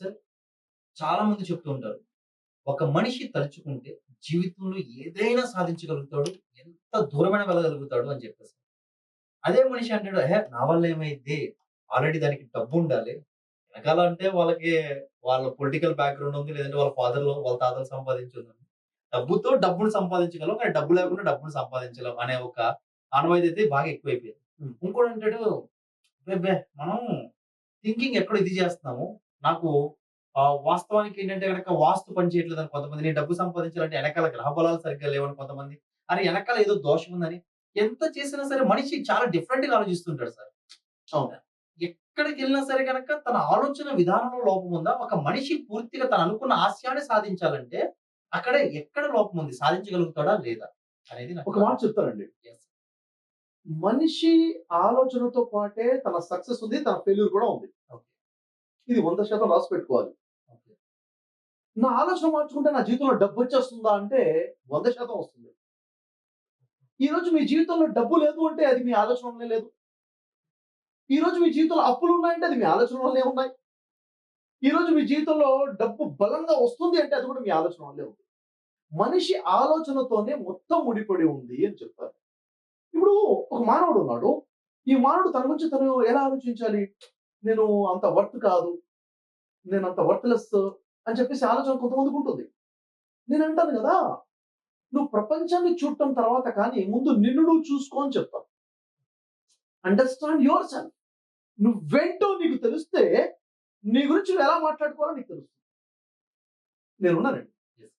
Sir చాలా మంది చెప్తూ ఉంటారు. ఒక మనిషి తలుచుకుంటే జీవితంలో ఏదైనా సాధించగలుగుతాడు. ఎంత దూరమైనా వెళ్ళగలుగుతాడు అని చెప్పేసి. అదే మనిషి అంటాడు, "ఎహే! నా వల్ల ఏమైద్ది? ఆల్రెడీ దానికి డబ్బుండాలి." వెనకాల అంటే వాళ్ళకి వాళ్ళ పొలిటికల్ బ్యాక్‌గ్రౌండ్ ఉంది. లేదంటే వాళ్ళ ఫాదర్‌లో వాళ్ళ తాతలు సంపాదించింది. డబ్బుతో డబ్బుని సంపాదించగలం. కానీ డబ్బు లేకుండా డబ్బుని సంపాదించలేం అనే ఒక ఆనవాయితీ బాగా ఎక్కువైపోయింది. ఇంకోడంటాడు, అబ్బెబ్బే! మనం థింకింగ్ ఎక్కడో ఇది చేస్తున్నాము. నాకు వాస్తవానికి ఏంటంటే గనక వాస్తు పని చేయట్లేదని కొంతమంది. నేను డబ్బు సంపాదించాలంటే ఎనకాల గ్రహ బలాలు సరిగ్గా లేవని కొంతమంది. అరే! ఎనకాల ఏదో దోషం ఉందని. ఎంత చేసినా సరే మనిషి చాలా డిఫరెంట్‌గా ఆలోచిస్తుంటాడు సార్. అవును. ఎక్కడికెళ్ళినా సరే గనక తన ఆలోచన విధానంలో లోపం ఉందా? ఒక మనిషి పూర్తిగా తను అనుకున్న ఆశయాన్ని సాధించాలంటే అక్కడ ఎక్కడ లోపం ఉంది? సాధించగలుగుతాడా? లేదా? అనేది నాకు ఒక మాట చెప్తానండి. యెస్. మనిషి ఆలోచనతో పాటే తన సక్సెస్ ఉంది. తన ఫెయిల్యూర్ కూడా ఉంది. ఓకే. ఇది 100% రాసిపెట్టుకోవాలి. ఓకే. నా ఆలోచన మార్చుకుంటే నా జీవితంలో డబ్బొచ్చేస్తుందా అంటే 100% వస్తుంది. ఈరోజు మీ జీవితంలో డబ్బు లేదు అంటే అది మీ ఆలోచన వల్లే లేదు. ఈరోజు మీ జీవితంలో అప్పులున్నాయంటే అది మీ ఆలోచన వల్లే ఉన్నాయి. ఈరోజు మీ జీవితంలో డబ్బు బలంగా వస్తుంది అంటే అది కూడా మీ ఆలోచన వల్లే ఉంది. మనిషి ఆలోచనతోనే మొత్తం ముడిపడి ఉంది అని చెప్తారు. ఇప్పుడు ఒక మానవుడు ఉన్నాడు. ఈ మానవుడు తన గురించి తను ఎలా ఆలోచించాలి? నేను అంత వర్త్ కాదు. నేనంత వర్త్‌లెస్ అని చెప్పేసి ఆలోచన కొంతమందికుంటుంది. నేనంటాను గదా! నువ్వు ప్రపంచాన్ని చూడటం తర్వాత కానీ ముందు నిన్ను నువ్వు చూసుకో అని చెప్తా. Understand yourself. నువ్వేంటో నీకు తెలిస్తే నీ గురించి నువ్వు ఎలా మాట్లాడుకోవాలో నీకు తెలుస్తుంది. నేనున్నానండి. యెస్.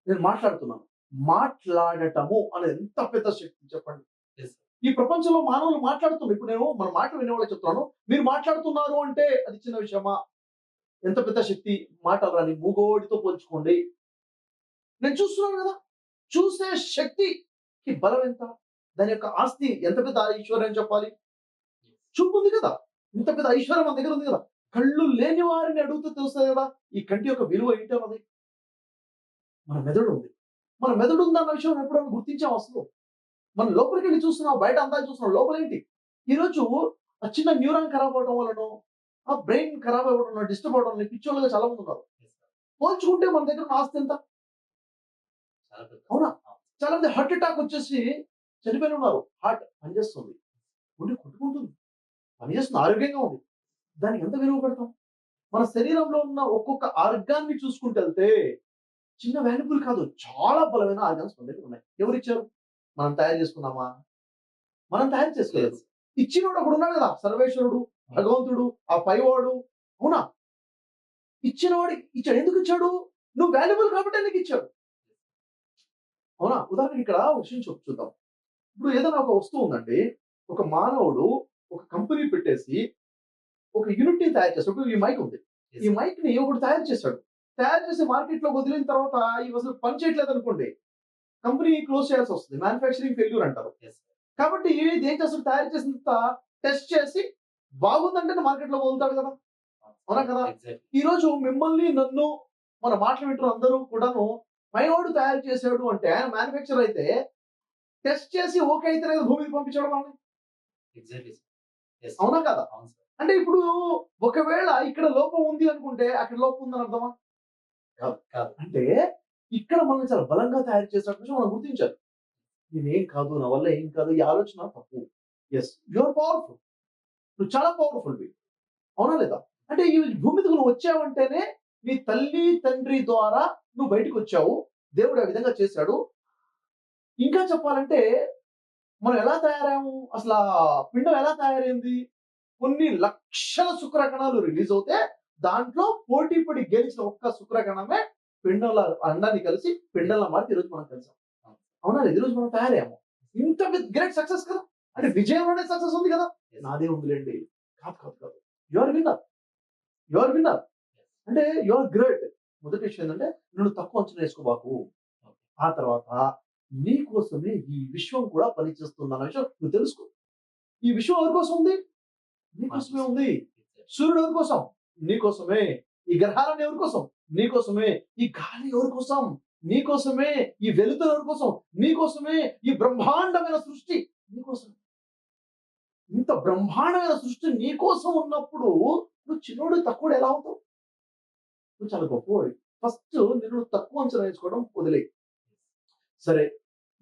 నేను మాట్లాడుతున్నాను. మాట్లాడటము అనేది ఎంత పెద్ద శక్తి చెప్పండి. యెస్. ఈ ప్రపంచంలో మానవులు మాట్లాడుతున్నారు. ఇప్పుడు నేను మన మాటలు వినేవాళ్ళకి చెప్తున్నాను. మీరు మాట్లాడుతున్నారు అంటే అది చిన్న విషయమా? ఎంత పెద్ద శక్తి మాటలు రాని మూగోడితో పోల్చుకోండి. నేను చూస్తున్నాను గదా! చూసే శక్తికి బలం ఎంత? దాని యొక్క ఆస్తి ఎంత పెద్ద ఐశ్వర్యం చెప్పాలి? చూపుంది కదా! ఇంత పెద్ద ఐశ్వర్యం మన దగ్గర ఉంది కదా! కళ్ళు లేని వారిని అడిగితే తెలుస్తది గదా! ఈ కంటి యొక్క విలువ ఏంటన్నది. మన మెదడు ఉంది. మన మెదడు ఉందన్న విషయం ఎప్పుడైనా గుర్తించామా అసలు? మనం లోపలికెళ్ళి చూస్తున్నాం. బయట అంతా చూస్తున్నాం. లోపలేంటి? ఈరోజు ఆ చిన్న న్యూరాన్ ఖరాబ్ అవ్వడం వల్లనో, ఆ బ్రెయిన్ ఖరాబ్ అవ్వడం వల్ల, డిస్టర్బ్ అవ్వడం వల్ల పిచ్చోళ్ళుగా చాలా మంది ఉన్నారు. Yes sir. పోల్చుకుంటే మన దగ్గర ఉన్న ఆస్తి ఎంత? చాలా పెద్ద అవునా? అవును. చాలా మంది హార్ట్ అటాక్ వచ్చేసి చనిపోయినున్నారు. హార్ట్ పనిచేస్తుంది. గుండె కొట్టుకుంటుంది. పనిచేస్తుంది. ఆరోగ్యంగా ఉంది. దానికి ఎంత విలువ పెడతాం? మన శరీరంలో ఉన్న ఒక్కొక్క ఆర్గాన్‌ని చూసుకుంటెళ్తే చిన్న వాల్యుబుల్ కాదు. చాలా బలమైన ఆర్గాన్స్ మన దగ్గర ఉన్నాయి. ఎవరిచ్చారు? మనం తయారు చేసుకున్నామా? మనం తయారు చేసుకోలేదు. లేదు. ఇచ్చినోడు ఒకడున్నాడు గదా! సర్వేశ్వరుడు, భగవంతుడు, ఆ పైవాడు. అవునా? ఇచ్చినవాడు ఇచ్చాడు. ఎందుకిచ్చాడు? నువ్వు వాల్యుబుల్ కాబట్టే నీకిచ్చాడు. అవునా? ఉదాహరణకి ఇక్కడ ఒక విషయం చూద్దాం. ఇప్పుడు ఏదైనా ఒక వస్తువు ఉందండి. ఒక మానవుడు ఒక కంపెనీ పెట్టేసి ఒక యూనిట్‌ని తయారు చేస్తాడు. ఇప్పుడు ఈ మైక్ ఉంది. ఈ యెస్. మైక్‌ని ఒకడు తయారు చేసాడు. తయారు చేసి మార్కెట్‌లోకి వదిలిన తర్వాత ఇవసలు పని చేయట్లేదనుకోండి. కంపెనీ క్లోజ్ చేయాల్సొస్తది. మ్యానుఫ్యాక్చరింగ్ ఫెయిల్యూర్ అంటారు. యెస్. కాబట్టి ఇదేం చేస్తాడు టైర్ చేసిన తర్వాత టెస్ట్ చేసి బాగుందంటేనే మార్కెట్‌లో వదులుతాడు కదా! అవునా కదా! ఎగ్జాక్ట్‌లీ. ఈరోజు మిమ్మల్ని, నన్ను, మన మాటలు వింటున్న అందరూ కూడాను పైనోడు తయారు చేసాడు అంటే ఆయన మ్యానుఫ్యాక్చరర్ అయితే టెస్ట్ చేసి ఓకే అయితేనే కదా భూమికి పంపించడం మనల్ని. Exactly sir. యెస్. అవునా కదా! అవును సార్. అంటే ఇప్పుడు ఒకవేళ ఇక్కడ లోపం ఉంది అనుకుంటే అక్కడ లోపం ఉందని అర్థమా? కాదు. కాదు. అంటే ఇక్కడ మనల్ని చాలా బలంగా తయారు చేసినట్టు విషయం మనం గుర్తించాలి. నేనేం కాదు. నా వల్ల ఏం కాదు. ఈ ఆలోచన తప్పు. యెస్. You are powerful. నువ్వు చాలా పవర్‌ఫుల్‌వి. అవునా లేదా? అంటే ఈ భూమి మీదకి నువ్వు వచ్చావంటేనే నీ తల్లి, తండ్రి ద్వారా నువ్వు బయటికొచ్చావు. దేవుడు ఆ విధంగా చేశాడు. ఇంకా చెప్పాలంటే మనం ఎలా తయారయ్యాము? అసలా పిండం ఎలా తయారైంది? కొన్ని లక్షల శుక్రకణాలు రిలీజ్ అవుతే దాంట్లో పోటీ పడి గెలిచిన ఒక్క శుక్రకణమే పిండంలా అండాన్ని కలిసి పిండంలా మారి ఈరోజు మనం కలిసాం. అవును. అవునా లేదా? ఈరోజు మనం తయారయ్యాము. ఇంత గ్రేట్ సక్సెస్ కదా! అంటే విజయంలోనే సక్సెస్ ఉంది కదా! యెస్. నాదే ఉందిలెండి. కాదు, కాదు, కాదు. You are winner. You are winner. Yes. అంటే యూ ఆర్ గ్రేట్. మొదటి విషయం ఏంటంటే నిన్ను తక్కువ అంచనా ఏసుకోబాకు. ఓకే. ఆ తర్వాత నీ కోసమే ఈ విశ్వం కూడా పనిచేస్తుందన్న విషయం నువ్వు తెలుసుకో. ఈ విశ్వం ఎవరి కోసం ఉంది? నీ కోసమే మనకోసం. ఉంది. ఎగ్జాక్ట్‌లీ. సూర్యుడు ఎవరి కోసం? నీ కోసమే. ఈ గ్రహాలన్నీ ఎవరి కోసం? నీ కోసమే. ఈ గాలి ఎవరి కోసం? నీ కోసమే. ఈ వెలుతురు ఎవరి కోసం? నీ కోసమే. ఈ బ్రహ్మాండమైన సృష్టి నీ కోసమే. ఇంత బ్రహ్మాండమైన సృష్టి నీ కోసం ఉన్నప్పుడు నువ్వు చిన్నోడు, తక్కువోడు ఎలా అవుతావు? నువ్వు చాలా గొప్పవాడివి. ఫస్ట్ నిన్ను తక్కువ అంచనా వేసుకోవడం వదిలేయి. సరే,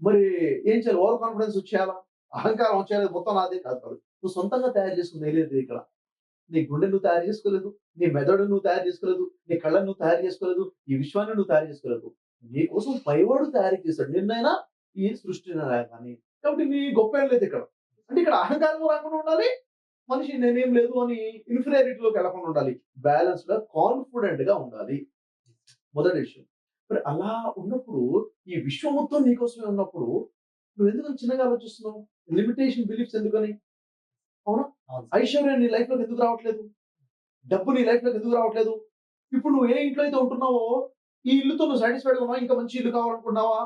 మరి ఏం చేయాలి? ఓవర్ కాన్ఫిడెన్స్ వచ్చేయాలా? అహంకారం వచ్చేయాలి? మొత్తం నాదే కాదు కాదు. నువ్వు సొంతంగా తయారు చేసుకుంది ఏం లేదు ఇక్కడ. నీ గుండె నువ్వు తయారు చేసుకోలేదు. నీ మెదడు నువ్వు తయారు చేసుకోలేదు. నీ కళ్ళను నువ్వు తయారు చేసుకోలేదు. ఈ విశ్వాన్ని నువ్వు తయారు చేసుకోలేదు. నీ కోసం పైవాడు తయారు చేశాడు. నిన్నైనా ఈ సృష్టినైనా కానీ. కాబట్టి నీ గొప్ప ఏం లేదు ఇక్కడ. అంటే ఇక్కడ అహంకారం రాకుండా ఉండాలి. మనిషి నేనేం లేదు అని ఇన్ఫీరియారిటీలోకి వెళ్ళకుండా ఉండాలి. బ్యాలెన్స్‌గా, కాన్ఫిడెంట్‌గా ఉండాలి. మొదటి విషయం. మరి అలా ఉన్నప్పుడు ఈ విశ్వం మొత్తం నీకోసమే ఉన్నప్పుడు నువ్వెందుకు చిన్నగా ఆలోచిస్తున్నావు? లిమిటేషన్ బిలీఫ్స్ ఎందుకని? అవునా? అవును. ఐశ్వర్యం నీ లైఫ్‌లోకి ఎందుకు రావట్లేదు? డబ్బు నీ లైఫ్‌లోకి ఎందుకు రావట్లేదు? ఇప్పుడు నువ్వు ఏ ఇంట్లో అయితే ఉంటున్నావో, ఈ ఇల్లుతో నువ్వు సాటిస్ఫైడ్‌గా ఉన్నావా? ఇంకా మంచి ఇల్లు కావాలనుకుంటున్నావా?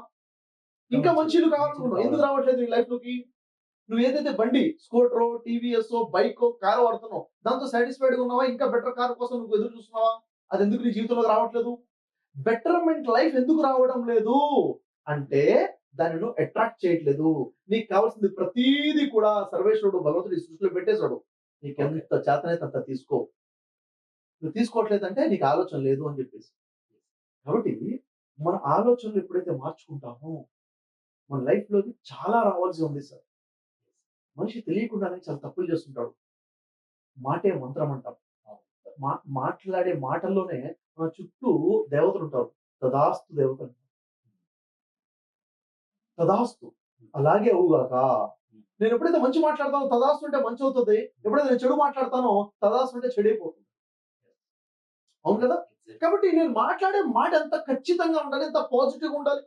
ఇంకా మంచి ఇల్లు కావాలనుకుంటున్నావు. ఎందుకు రావట్లేదు నీ లైఫ్‌లోకి? నువ్వు ఏదైతే బండి స్కూటరో, టీవీఎస్సో, బైకో, కారో వాడుతున్నావు. దాంతో సాటిస్ఫైడ్‌గా ఉన్నావా? ఇంకా బెటర్ కార్ కోసం నువ్వు ఎదురు చూస్తున్నావా? అది ఎందుకు నీ జీవితంలోకి రావట్లేదు? బెటర్‌మెంట్ లైఫ్ ఎందుకు రావడం లేదు? అంటే దాన్ని నువ్వు అట్రాక్ట్ చేయట్లేదు. నీకు కావాల్సింది ప్రతీది కూడా సర్వేశ్వరుడు భగవంతుడు ఈ సృష్టిలో పెట్టేసాడు. నీకెంత చేతనైతే అంత తీసుకో. నువ్వు తీసుకోవట్లేదంటే నీకు ఆలోచన లేదు అని చెప్పేసి. కాబట్టి మన ఆలోచనలు ఎప్పుడైతే మార్చుకుంటామో మన లైఫ్‌లోకి చాలా రావాల్సి ఉంది సార్. మనిషి తెలియకుండానే చాలా తప్పులు చేస్తుంటాడు. మాటే మంత్రం అంటాం. మాట్లాడే మాటల్లోనే మన చుట్టూ దేవతలుంటారు. తదాస్తు దేవతలు. తదాస్తు. అలాగే అవుగాక. నేను ఎప్పుడైతే మంచి మాట్లాడతానో తదాస్తు అంటే మంచి అవుతది. ఎప్పుడైతే నేను చెడు మాట్లాడతానో తదాస్తు అంటే చెడైపోతుంది. అవును కదా? కాబట్టి నేను మాట్లాడే మాట ఎంత ఖచ్చితంగా ఉండాలి, ఎంత పాజిటివ్‌గా ఉండాలి.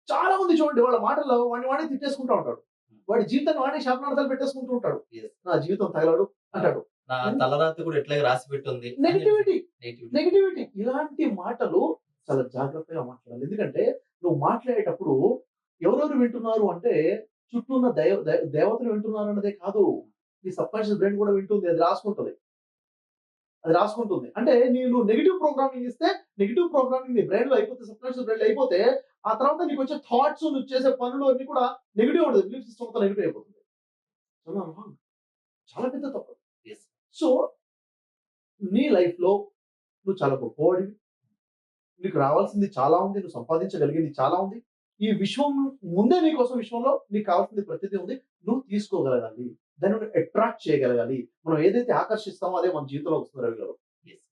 చాలా మంది చూడండి వాళ్ళ మాటల్లో వాడిని వాడే తిట్టేసుకుంటా ఉంటాడు. వాడి జీవితాన్ని వాడే శాపనార్థాలు పెట్టేసుకుంటూ ఉంటాడు. యెస్. నా జీవితం తగలడు అంటాడు. నా తలరాత కూడా ఇట్లాగే రాసి పెట్టుంది. నెగటివిటీ. నెగటివిటీ. నెగటివిటీ. ఇలాంటి మాటలు చాలా జాగ్రత్తగా మాట్లాడాలి. ఎందుకంటే నువ్వు మాట్లాడేటప్పుడు ఎవరెవరు వింటున్నారు అంటే చుట్టూ ఉన్న దేవతలు వింటున్నారు అన్నదే కాదు. నీ సబ్‌కాన్షియస్ బ్రెయిన్ కూడా వింటుంది. అది రాసుకుంటది. అది రాసుకుంటుంది. అంటే నువ్వు నెగెటివ్ ప్రోగ్రామింగ్ ఇస్తే నెగెటివ్ ప్రోగ్రామింగ్ నీ బ్రెయిన్‌లో అయిపోతే సబ్‌కాన్షియస్ బ్రెయిన్‌లో అయిపోతే ఆ తర్వాత నీకొచ్చే థాట్స్ నువ్వు చేసే పనులు అన్నీ కూడా నెగెటివ్ ఉంటది. బిలీఫ్ సిస్టమ్ అంతా నెగెటివ్ అయిపోతుంది. చాలా రాంగ్. చాలా పెద్ద తప్పు. యెస్. సో నీ లైఫ్‌లో నువ్వు చాలా గొప్పవాడివి. నీకు రావాల్సింది చాలా ఉంది. నువ్వు సంపాదించగలిగింది చాలా ఉంది. ఈ విశ్వం ముందే నీకోసం విశ్వంలో నీకు కావాల్సింది ప్రతిదీ ఉంది. నువ్వు తీసుకోగలగాలి. దాన్ని నువ్వు అట్రాక్ట్ చేయగలగాలి. మనం ఏదైతే ఆకర్షిస్తామో అదే మన జీవితంలోకి వస్తుంది రవి గారు. యెస్.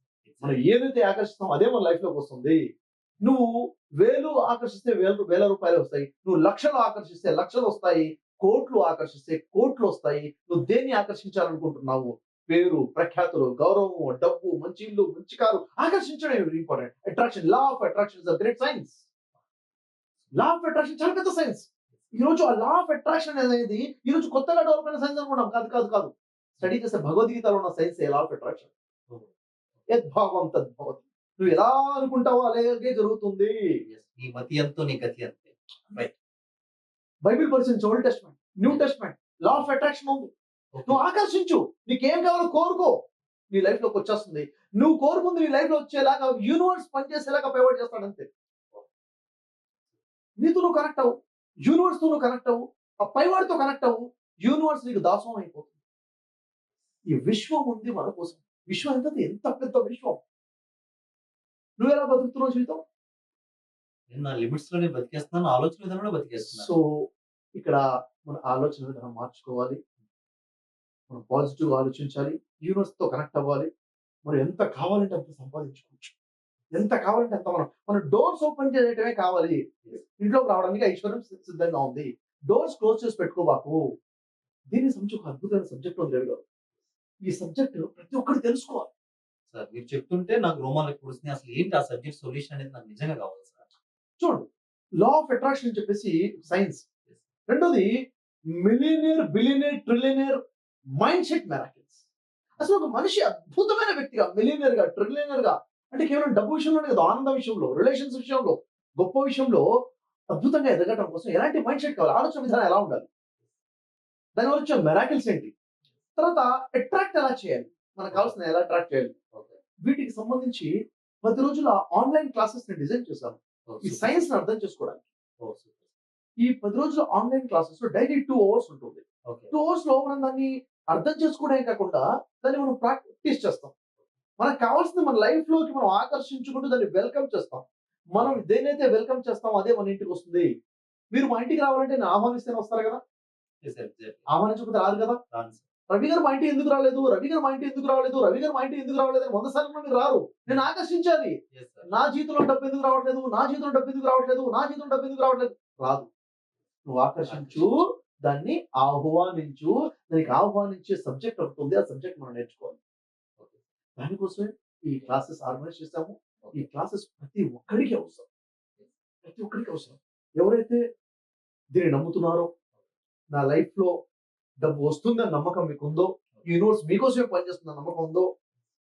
మనం ఏదైతే ఆకర్షిస్తామో అదే మన లైఫ్‌లోకి వస్తుంది. నువ్వు వేలు ఆకర్షిస్తే వేల రూపాయలే వస్తాయి. నువ్వు లక్షలు ఆకర్షిస్తే లక్షలొస్తాయి. కోట్లు ఆకర్షిస్తే కోట్లొస్తాయి. నువ్వు దేన్ని ఆకర్షించాలనుకుంటున్నావు? పేరు, ప్రఖ్యాతులు, గౌరవము, డబ్బు, మంచి ఇల్లు, మంచి కారు ఆకర్షించడం important. Attraction, law of attraction is a great science. Law of attraction చాలా పెద్ద సైన్స్. ఈరోజు ఆ లా ఆఫ్ అట్రాక్షన్ అనేది ఈరోజు కొత్తగా డెవలప్ అయిన సైన్స్ అనుకున్నాం. కాదు, కాదు, కాదు. స్టడీ చేస్తే భగవద్గీతలో ఉన్న సైన్సే లా ఆఫ్ అట్రాక్షన్. యద్భావం తద్భవతి. నువ్వు ఎలా అనుకుంటావో అలాగే జరుగుతుంది. యెస్. నీ మతి ఎంతో నీ గతి అంతే. రైట్. బైబిల్ పరిశీలించు, Old Testament, New Testament. Law of attraction ఉంది. నువ్వు ఆకర్షించు. నీకేం కావాలో కోరుకో. నీ లైఫ్‌లోకి వచ్చేస్తుంది. నువ్వు కోరుకుంది నీ లైఫ్‌లో వచ్చేలాగా యూనివర్స్ పనిచేసేలాగా ప్రొవైడ్ చేస్తాడంతే. నీతో నువ్వు కనెక్ట్ అవ్వు. యూనివర్స్‌తో నువ్వు కనెక్ట్ అవ్వు. ఆ పైవాడితో కనెక్ట్ అవ్వు. యూనివర్స్ నీకు దాసోహం అయిపోతుంది. ఈ విశ్వం ఉంది మన కోసం. విశ్వం ఎంత పెద్ద విశ్వం. నువ్వెలా బతుకుతున్నావు జీవితం? నేను నా లిమిట్స్ లోనే బతికేస్తున్నాను. ఆలోచన విధానంలో బతికేస్తున్నాను. సో, ఇక్కడ మన ఆలోచన విధానం మార్చుకోవాలి. మనం పాజిటివ్‌గా ఆలోచించాలి. యూనివర్స్‌తో కనెక్ట్ అవ్వాలి. మనం ఎంత కావాలంటే అంత సంపాదించుకోవచ్చు. ఎంత కావాలంటే అంత మనం డోర్స్ ఓపెన్ చేయటమే కావాలి. ఇంట్లోకి రావడానికి ఐశ్వర్యం సిద్ధంగా ఉంది. డోర్స్ క్లోజ్ చేసి పెట్టుకోబాకు. దీనికి సంబంధించి ఒక అద్భుతమైన సబ్జెక్ట్ ఉంది రవి గారు. ఈ సబ్జెక్ట్ ప్రతి ఒక్కరు తెలుసుకోవాలి. సార్ మీరు చెప్తుంటే నాకు రోమాలు ఎక్కువొస్తున్నాయి. అసలు ఏంటి ఆ సబ్జెక్ట్ సొల్యూషన్ అనేది నాకు నిజంగా కావాలి సార్. చూడండి, లా ఆఫ్ అట్రాక్షన్ అని చెప్పేసి సైన్స్. రెండోది millionaire, billionaire, trillionaire mindset miracles. అసలు ఒక మనిషి అద్భుతమైన వ్యక్తిగా మిలియనేర్‌గా, ట్రిలియనేర్‌గా అంటే కేవలం డబ్బు విషయంలోనే కాదు, ఆనందం విషయంలో, రిలేషన్స్ విషయంలో, గొప్ప విషయంలో అద్భుతంగా ఎదగటం కోసం ఎలాంటి మైండ్ సెట్ కావాలి? ఆలోచన విధానం ఎలా ఉండాలి? దానివల్ల వచ్చే మిరాకిల్స్ ఏంటి? తర్వాత అట్రాక్ట్ ఎలా చేయాలి? మనకు కావాల్సిన ఎలా అట్రాక్ట్ చేయాలి? వీటికి సంబంధించి 10 రోజుల ఆన్‌లైన్ క్లాసెస్ నేను డిజైన్ చేశాను. ఈ సైన్స్‌ని అర్థం చేసుకోవడానికి. ఈ 10 రోజుల ఆన్‌లైన్ క్లాసెస్‌లో డైలీ 2 అవర్స్ ఉంటుంది. ఓకే. 2 అవర్స్‌లో మనం దాన్ని అర్థం చేసుకోవడమే కాకుండా దాన్ని మనం ప్రాక్టీస్ చేస్తాం. మనకు కావాల్సింది మన లైఫ్ లోకి మనం ఆకర్షించుకుంటూ దాన్ని వెల్కమ్ చేస్తాం. మనం దేన్నైతే వెల్కమ్ చేస్తామో అదే మన ఇంటికి వస్తుంది. మీరు మా ఇంటికి రావాలంటే నేను ఆహ్వానిస్తేనే వస్తారు కదా! ఎగ్జాక్ట్‌లీ. ఆహ్వానించకపోతే రారు కదా! రాను సార్. రవి గారు మా ఇంటికి ఎందుకు రాలేదు? రవి గారు మా ఇంటికి ఎందుకు రాలేదు? రవి గారు మా ఇంటికి ఎందుకు రావలేదు? అని 100 సార్లు మీరు రారు. నేను ఆకర్షించాలి. Yes sir. నా జీవితంలో డబ్బు ఎందుకు రావట్లేదు? నా జీవితంలో డబ్బు ఎందుకు రావట్లేదు? నా జీవితంలో డబ్బు ఎందుకు రావట్లేదు? రాదు. నువ్వు ఆకర్షించు, దాన్ని ఆహ్వానించు. దానికి ఆహ్వానించే సబ్జెక్ట్ ఒకటి ఉంది. ఆ సబ్జెక్ట్ మనం నేర్చుకోవాలి. ఓకే. దానికోసమే ఈ క్లాసెస్ ఆర్గనైజ్ చేశాము. ఈ క్లాసెస్ ప్రతి ఒక్కరికి అవసరం. ప్రతి ఒక్కరికి అవసరం. ఎవరైతే దీన్ని నమ్ముతున్నారో, నా లైఫ్‌లో డబ్బు వస్తుందని నమ్మకం మీకుందో, ఈ యూనివర్స్ మీకోసమే పనిచేస్తుందని నమ్మకం ఉందో,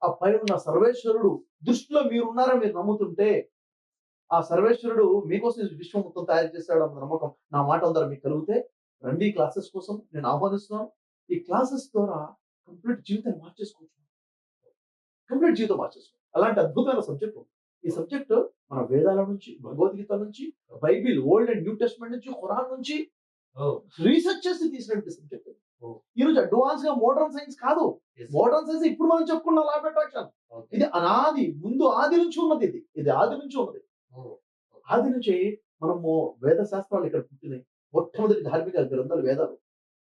ఆ పైనున్న సర్వేశ్వరుడు దృష్టిలో మీరున్నారని మీరు నమ్ముతుంటే, ఆ సర్వేశ్వరుడు మీకోసం ఈ విశ్వం మొత్తం తయారు చేశాడు అన్న నమ్మకం నా మాటల ద్వారా మీకు కలిగితే, రండి ఈ క్లాసెస్ కోసం నేను ఆహ్వానిస్తున్నాను. ఈ క్లాసెస్ ద్వారా కంప్లీట్ జీవితాన్ని మార్చేసుకోవచ్చు. కంప్లీట్ జీవితం మార్చేసుకోవచ్చు. అలాంటి అద్భుతమైన సబ్జెక్ట్ ఉంది. ఈ సబ్జెక్ట్ మన వేదాల నుంచి, భగవద్గీత నుంచి, Bible old and new testament నుంచి, ఖురాన్ నుంచి ఓహ్! రీసెర్చ్ చేసి తీసినటువంటి సబ్జెక్ట్. ఓహ్! ఈరోజు అడ్వాన్స్‌గా మోడర్న్ సైన్స్ కాదు. యెస్. మోడర్న్ సైన్స్ ఇప్పుడు మనం చెప్పుకున్న లా ఆఫ్ అట్రాక్షన్. ఓకే. ఇది అనాది ముందు ఆది నుంచి ఉన్నది ఇది. ఇది ఆది నుంచి ఉన్నది. ఓహ్! ఆది నుంచి మనము వేద శాస్త్రాలు ఇక్కడ పుట్టినాయి. మొట్టమొదటి ధార్మిక గ్రంథాలు వేదాలు.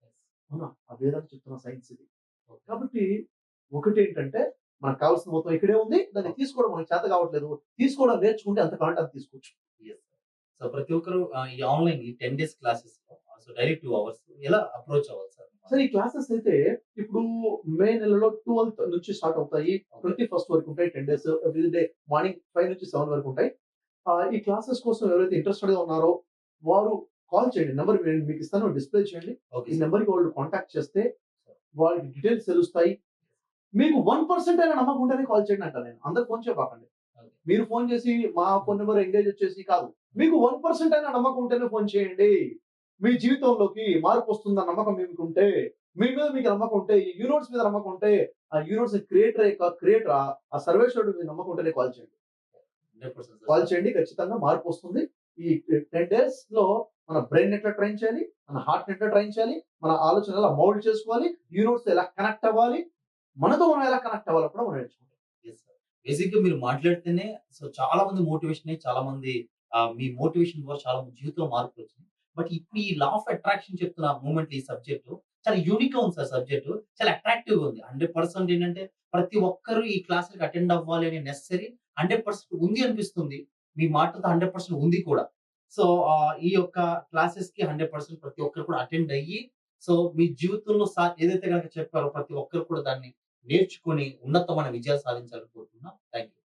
యెస్. అవునా? ఆ వేదాలు చెప్తున్న సైన్స్ ఇది. ఓకే. కాబట్టి ఒకటేంటంటే మనకు కావాల్సిన మొత్తం ఇక్కడే ఉంది. దాన్ని తీసుకోవడం మనకు చేత కావట్లేదు. తీసుకోవడం నేర్చుకుంటే అంత కావాలంటే అంత తీసుకోవచ్చు. యెస్. సో, ప్రతి ఒక్కరు ఈ ఆన్‌లైన్ ఈ 10 డేస్ క్లాసెస్‌లో సో, డైలీ 2 అవర్స్ ఎలా అప్రోచ్ అవ్వాలి సార్? అసలు ఈ క్లాసెస్ అయితే ఇప్పుడు మే నెలలో 12థ్ నుంచి స్టార్ట్ అవుతాయి. 21st వరకు ఉంటాయి. 10 డేస్ ఎవ్రీ డే మార్నింగ్ 5 నుంచి 7 వరకు ఉంటాయి. ఈ క్లాసెస్ కోసం ఎవరైతే ఇంట్రెస్టెడ్‌గా ఉన్నారో వారు కాల్ చేయండి. నంబర్ నేను మీకు ఇస్తాను. డిస్‌ప్లే చేయండి. ఓకే ఈ సార్. నంబర్‌కి వాళ్ళు కాంటాక్ట్ చేస్తే వాళ్ళకి డీటెయిల్స్ తెలుస్తాయి. మీకు 1% అయినా నమ్మకం ఉంటేనే కాల్ చేయండి అంటాను నేను. అందరికి ఫోన్ చేయబాకండి. ఓకే. మీరు ఫోన్ చేసి మా ఫోన్ నంబర్ ఎంగేజ్ వచ్చేసి కాదు. మీకు 1% అయినా నమ్మకం ఉంటేనే ఫోన్ చేయండి. మీ జీవితంలోకి మార్పు వస్తుందన్న నమ్మకం మీకుంటే, మీ మీద మీకు నమ్మకం ఉంటే, ఈ యూనివర్స్ మీద నమ్మకం ఉంటే, ఆ యూనివర్స్ క్రియేటర్ ఆ సర్వేశ్వరుడు మీద నమ్మకం ఉంటేనే కాల్ చేయండి. 100% సార్. కాల్ చేయండి. ఖచ్చితంగా మార్పు వస్తుంది. ఈ 10 డేస్‌లో మన బ్రెయిన్ ఎట్లా ట్రైన్ చేయాలి, మన హార్ట్‌ని ఎట్లా ట్రైన్ చేయాలి, మన ఆలోచనలు ఎలా మౌల్డ్ చేసుకోవాలి, యూనివర్స్‌తో ఎలా కనెక్ట్ అవ్వాలి, మనతో మనం ఎలా కనెక్ట్ అవ్వాలో కూడా మనం నేర్చుకుంటాం. Yes sir. బేసిక్‌గా మీరు మాట్లాడితేనే సో, చాలా మంది మోటివేషన్ అయ్యి చాలా మంది మీ మోటివేషన్ ద్వారా చాలా మంది జీవితంలో మార్పులొచ్చినాయి. బట్ ఇప్పుడు ఈ లా ఆఫ్ అట్రాక్షన్ చెప్తున్న మూవ్‌మెంట్ ఈ సబ్జెక్ట్ చాలా యూనిక్‌గా ఉంది సార్ సబ్జెక్ట్. చాలా అట్రాక్టివ్‌గా ఉంది. 100% ఏంటంటే ప్రతి ఒక్కరు ఈ క్లాస్‌లకి అటెండ్ అవ్వాలి అనే నెసెసరీ 100% ఉంది అనిపిస్తుంది. మీ మాటలతో 100% ఉంది కూడా. సో, ఈ యొక్క క్లాసెస్‌కి 100% ప్రతి ఒక్కరు కూడా అటెండ్ అయ్యి సో, మీ జీవితంలో ఏదైతే గనక చెప్పారో ప్రతి ఒక్కరు కూడా దాన్ని నేర్చుకొని ఉన్నతమైన విజయాలు సాధించాలని కోరుకుంటున్నాం. Thank you.